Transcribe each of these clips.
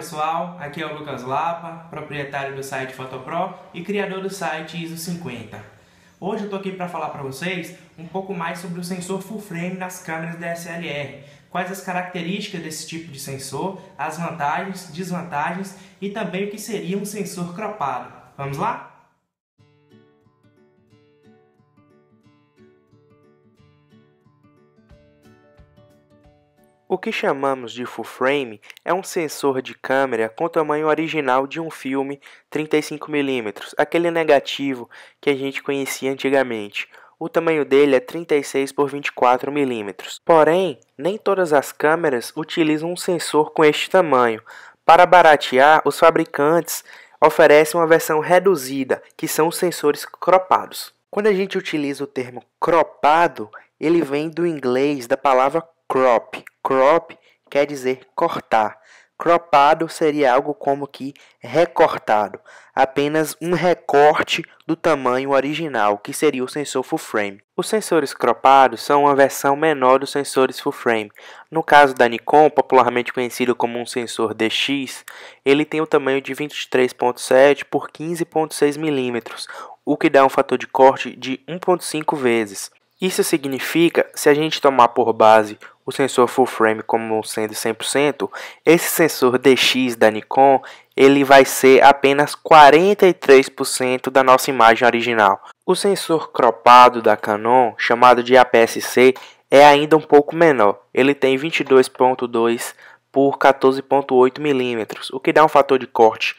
pessoal, aqui é o Lucas Lapa, proprietário do site Fotopro e criador do site ISO 50. Hoje eu estou aqui para falar para vocês um pouco mais sobre o sensor full frame nas câmeras DSLR, quais as características desse tipo de sensor, as vantagens, desvantagens e também o que seria um sensor cropado. Vamos lá? O que chamamos de full frame é um sensor de câmera com tamanho original de um filme 35mm, aquele negativo que a gente conhecia antigamente. O tamanho dele é 36 por 24mm. Porém, nem todas as câmeras utilizam um sensor com este tamanho. Para baratear, os fabricantes oferecem uma versão reduzida, que são os sensores cropados. Quando a gente utiliza o termo cropado, ele vem do inglês da palavra crop. Crop quer dizer cortar. Cropado seria algo como que recortado, apenas um recorte do tamanho original, que seria o sensor full frame. Os sensores cropados são uma versão menor dos sensores full frame. No caso da Nikon, popularmente conhecido como um sensor DX, ele tem o tamanho de 23.7 por 15.6 milímetros, o que dá um fator de corte de 1.5 vezes. Isso significa, se a gente tomar por base o sensor full frame como sendo 100%, esse sensor DX da Nikon, ele vai ser apenas 43% da nossa imagem original. O sensor cropado da Canon, chamado de APS-C, é ainda um pouco menor. Ele tem 22.2 por 14.8 milímetros, o que dá um fator de corte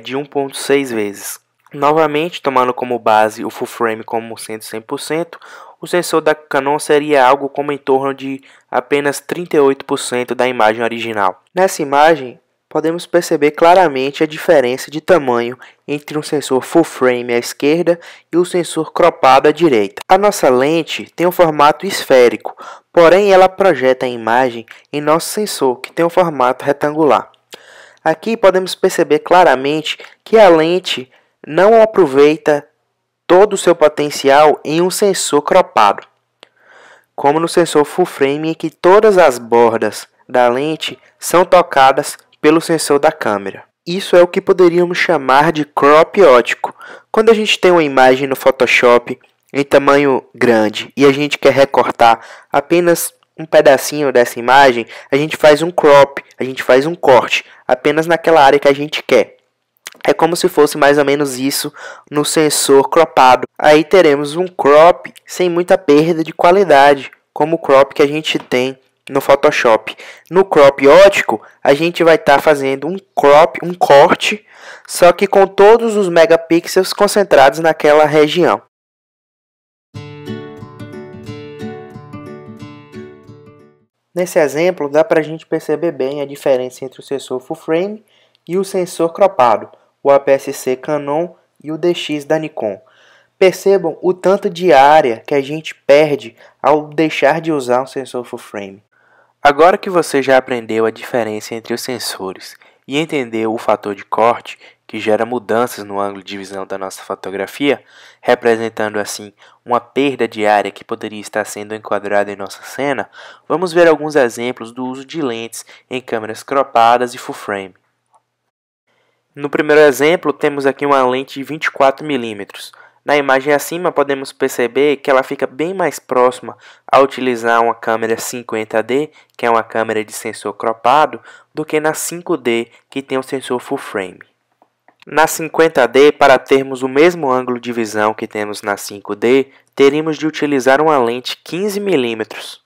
de 1.6 vezes. Novamente, tomando como base o full frame como sendo 100%, o sensor da Canon seria algo como em torno de apenas 38% da imagem original. Nessa imagem, podemos perceber claramente a diferença de tamanho entre um sensor full frame à esquerda e o sensor cropado à direita. A nossa lente tem um formato esférico, porém ela projeta a imagem em nosso sensor, que tem um formato retangular. Aqui podemos perceber claramente que a lente não aproveita todo o seu potencial em um sensor cropado, como no sensor full frame, em que todas as bordas da lente são tocadas pelo sensor da câmera. Isso é o que poderíamos chamar de crop ótico. Quando a gente tem uma imagem no Photoshop em tamanho grande e a gente quer recortar apenas um pedacinho dessa imagem, a gente faz um crop, a gente faz um corte apenas naquela área que a gente quer. É como se fosse mais ou menos isso no sensor cropado. Aí teremos um crop sem muita perda de qualidade, como o crop que a gente tem no Photoshop. No crop ótico, a gente vai estar fazendo um corte, só que com todos os megapixels concentrados naquela região. Nesse exemplo, dá para a gente perceber bem a diferença entre o sensor full frame e o sensor cropado, o APS-C Canon e o DX da Nikon. Percebam o tanto de área que a gente perde ao deixar de usar um sensor full frame. Agora que você já aprendeu a diferença entre os sensores e entendeu o fator de corte, que gera mudanças no ângulo de visão da nossa fotografia, representando assim uma perda de área que poderia estar sendo enquadrada em nossa cena, vamos ver alguns exemplos do uso de lentes em câmeras cropadas e full frame. No primeiro exemplo, temos aqui uma lente de 24mm. Na imagem acima, podemos perceber que ela fica bem mais próxima a utilizar uma câmera 50D, que é uma câmera de sensor cropado, do que na 5D, que tem o sensor full frame. Na 50D, para termos o mesmo ângulo de visão que temos na 5D, teríamos de utilizar uma lente 15mm.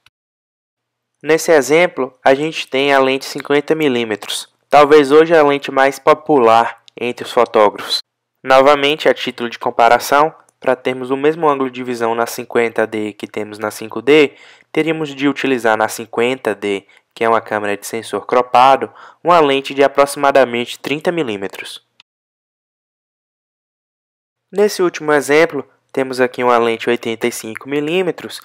Nesse exemplo, a gente tem a lente 50mm. Talvez hoje a lente mais popular entre os fotógrafos. Novamente, a título de comparação, para termos o mesmo ângulo de visão na 50D que temos na 5D, teríamos de utilizar na 50D, que é uma câmera de sensor cropado, uma lente de aproximadamente 30mm. Nesse último exemplo, temos aqui uma lente 85mm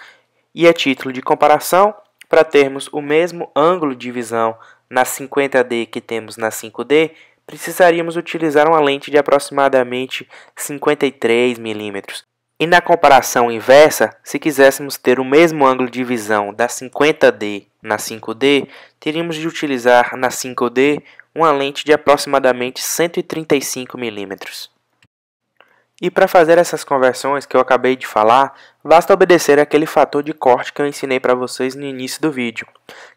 e a título de comparação, para termos o mesmo ângulo de visão na 50D que temos na 5D, precisaríamos utilizar uma lente de aproximadamente 53mm. E na comparação inversa, se quiséssemos ter o mesmo ângulo de visão da 50D na 5D, teríamos de utilizar na 5D uma lente de aproximadamente 135 milímetros. E para fazer essas conversões que eu acabei de falar, basta obedecer aquele fator de corte que eu ensinei para vocês no início do vídeo.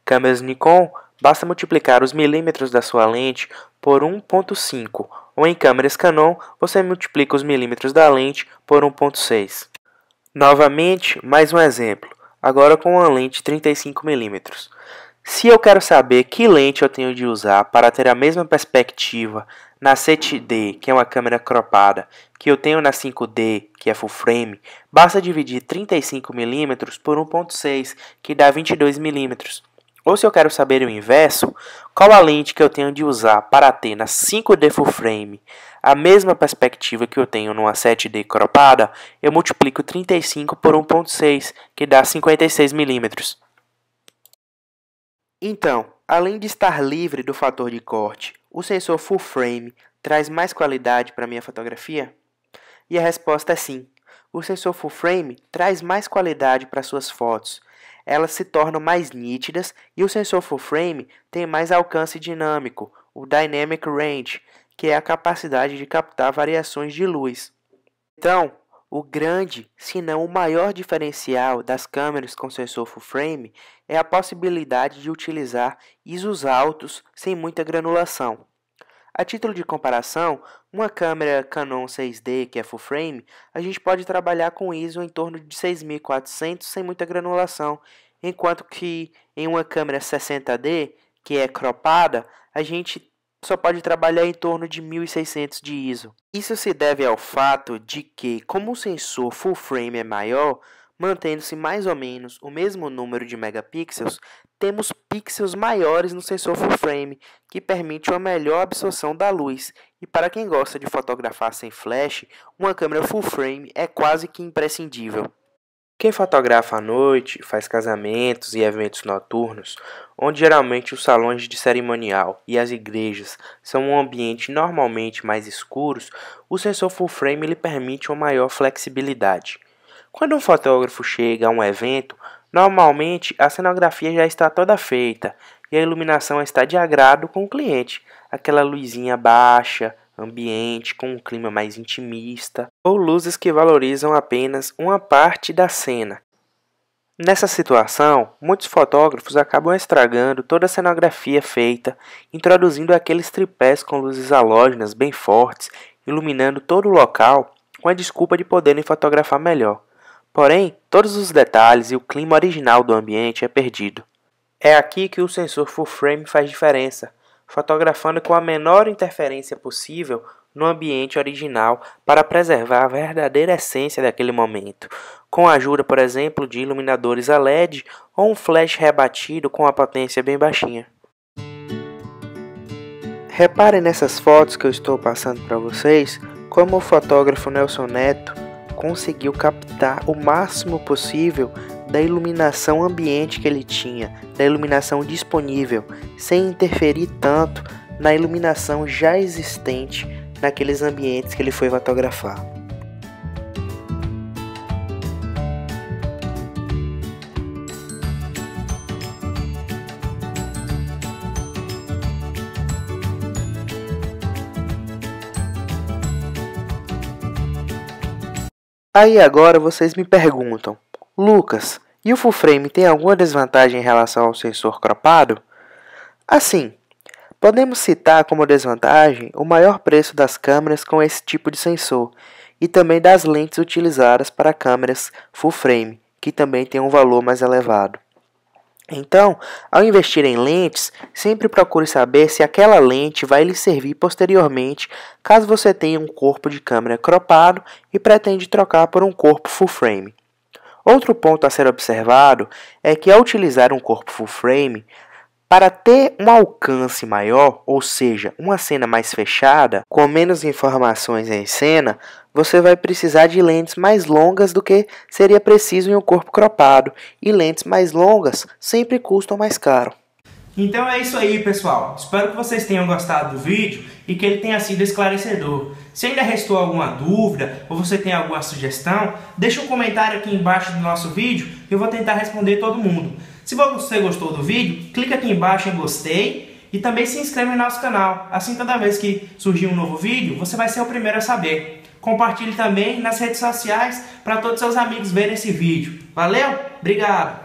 Câmeras Nikon, basta multiplicar os milímetros da sua lente por 1.5, ou em câmeras Canon, você multiplica os milímetros da lente por 1.6. Novamente, mais um exemplo, agora com uma lente 35 milímetros. Se eu quero saber que lente eu tenho de usar para ter a mesma perspectiva na 7D, que é uma câmera cropada, que eu tenho na 5D, que é full frame, basta dividir 35 mm por 1.6, que dá 22 mm. Ou se eu quero saber o inverso, qual a lente que eu tenho de usar para ter na 5D full frame a mesma perspectiva que eu tenho numa 7D cropada, eu multiplico 35 por 1.6, que dá 56 mm. Então, além de estar livre do fator de corte, o sensor full frame traz mais qualidade para minha fotografia? E a resposta é sim. O sensor full frame traz mais qualidade para suas fotos. Elas se tornam mais nítidas e o sensor full frame tem mais alcance dinâmico, o Dynamic Range, que é a capacidade de captar variações de luz. Então, o grande, se não o maior diferencial das câmeras com sensor full frame é a possibilidade de utilizar ISOs altos sem muita granulação. A título de comparação, uma câmera Canon 6D, que é full frame, a gente pode trabalhar com ISO em torno de 6400 sem muita granulação, enquanto que em uma câmera 60D, que é cropada, a gente só pode trabalhar em torno de 1600 de ISO. Isso se deve ao fato de que, como o sensor full frame é maior, mantendo-se mais ou menos o mesmo número de megapixels, temos pixels maiores no sensor full frame, que permite uma melhor absorção da luz. E para quem gosta de fotografar sem flash, uma câmera full frame é quase que imprescindível. Quem fotografa à noite, faz casamentos e eventos noturnos, onde geralmente os salões de cerimonial e as igrejas são um ambiente normalmente mais escuros, o sensor full frame lhe permite uma maior flexibilidade. Quando um fotógrafo chega a um evento, normalmente a cenografia já está toda feita e a iluminação está de agrado com o cliente, aquela luzinha baixa, ambiente com um clima mais intimista, ou luzes que valorizam apenas uma parte da cena. Nessa situação, muitos fotógrafos acabam estragando toda a cenografia feita, introduzindo aqueles tripés com luzes halógenas bem fortes, iluminando todo o local com a desculpa de poderem fotografar melhor. Porém, todos os detalhes e o clima original do ambiente é perdido. É aqui que o sensor full frame faz diferença, fotografando com a menor interferência possível no ambiente original para preservar a verdadeira essência daquele momento, com a ajuda, por exemplo, de iluminadores a LED ou um flash rebatido com a potência bem baixinha. Reparem nessas fotos que eu estou passando para vocês, como o fotógrafo Nelson Neto conseguiu captar o máximo possível da iluminação ambiente que ele tinha, da iluminação disponível, sem interferir tanto na iluminação já existente naqueles ambientes que ele foi fotografar. Aí agora vocês me perguntam, Lucas, e o full frame tem alguma desvantagem em relação ao sensor cropado? Assim, podemos citar como desvantagem o maior preço das câmeras com esse tipo de sensor e também das lentes utilizadas para câmeras full frame, que também tem um valor mais elevado. Então, ao investir em lentes, sempre procure saber se aquela lente vai lhe servir posteriormente caso você tenha um corpo de câmera cropado e pretende trocar por um corpo full frame. Outro ponto a ser observado é que ao utilizar um corpo full frame, para ter um alcance maior, ou seja, uma cena mais fechada, com menos informações em cena, você vai precisar de lentes mais longas do que seria preciso em um corpo cropado, e lentes mais longas sempre custam mais caro. Então é isso aí, pessoal. Espero que vocês tenham gostado do vídeo e que ele tenha sido esclarecedor. Se ainda restou alguma dúvida ou você tem alguma sugestão, deixa um comentário aqui embaixo do nosso vídeo e eu vou tentar responder todo mundo. Se você gostou do vídeo, clica aqui embaixo em gostei E também se inscreva no nosso canal, assim toda vez que surgir um novo vídeo, você vai ser o primeiro a saber. Compartilhe também nas redes sociais para todos os seus amigos verem esse vídeo. Valeu? Obrigado!